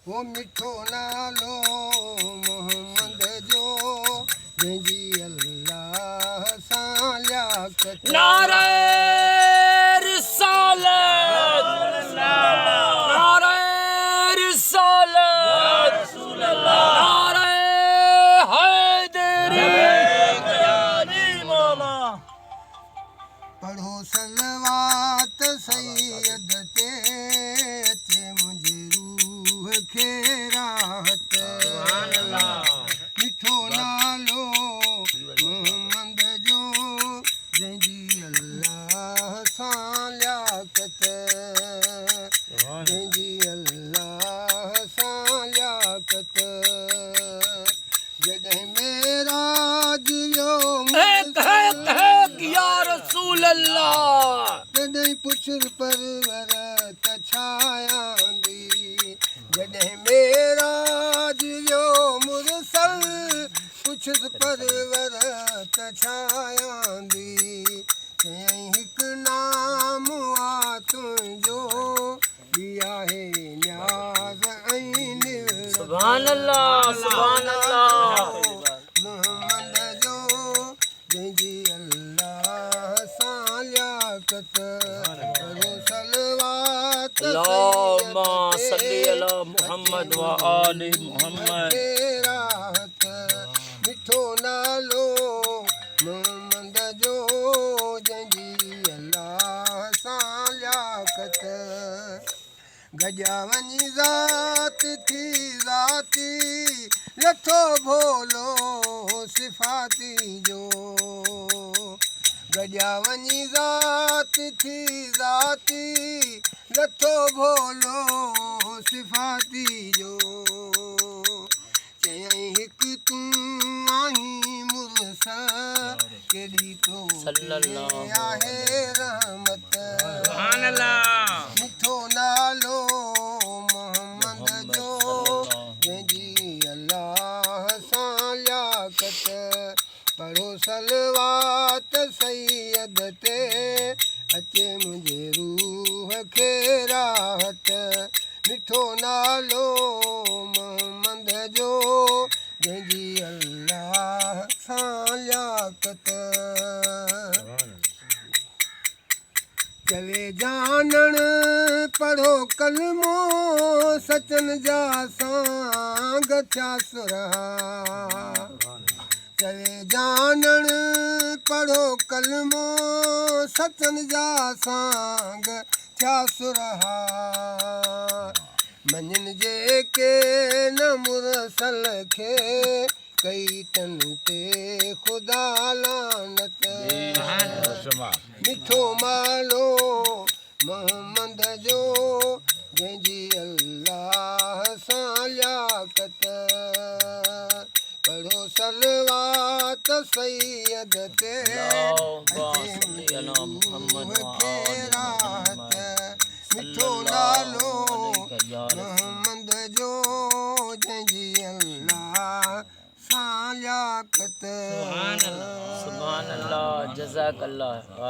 वो मिठो नालो मोहम्मद जो जंहिंजी अल्लाह सां लियाकत नारे रिसालत नारे रिसालत नारे हैदरी पढ़ो सलवात सैयद ते अचे मुंहिंजी रूह खे राहत मिठो नालो मोहम्मद जो जंहिंजी अल्लाह सां लियाकत जंहिंजी अल्लाह सां लियाकत जॾहिं मेराज वियो या रसूल अल्लाह तॾहिं पुछर परवर त छायांदी जॾहिं मेराज वियो मुरसल पुछर परवर त छायांदी चयईं हिकु नाम आहे तुंहिंजो आहे न्याज़ ऐं निवरत सुभान अल्लाह सुभान अल्लाह मोहम्मद जो जंहिंजी अल्लाह सां लियाकत करो सलवात अल्लाहुम्मा सल्ली अला मुहम्मद व आलि मुहम्मद राहत मिठो नालो मोहम्मद जो जंहिंजी अल्लाह सां लियाकत गजा वञी ज़ात थी ज़ाती लथो भोलो सिफ़ाती जो गजा वञी ज़ात थी ज़ाती लथो भोलो सिफ़ाती जो चयईं हिकु तूं आहीं मुरसल केॾी तो आहे रहमत मिठो नालो मोहम्मद जो जंहिंजी अल्लाह सां लियाकत पढ़ो सलवात सैयद ते अचे मुंहिंजे रूह खे राहत मिठो नालो मोहम्मद जो जंहिंजी अल्लाह सां लियाकत चवे जानण पढ़ो कलमो सचन जा सांग थिया सुरहा चवे जानण पढ़ो कलमो सचन जा सांग थिया सुरहा मञनि जेके न मुरसल खे कई तन ते ख़ुदा लानत मिठो मालो मोहम्मद जो जंहिंजी अल्लाह सां लियाकत पढ़ो सलवात सैयद ते राहत मिठो नालो मोहम्मद जो जंहिंजी अल्लाह सां लियाकत सुभान अल्लाह जज़ाक अल्लाह।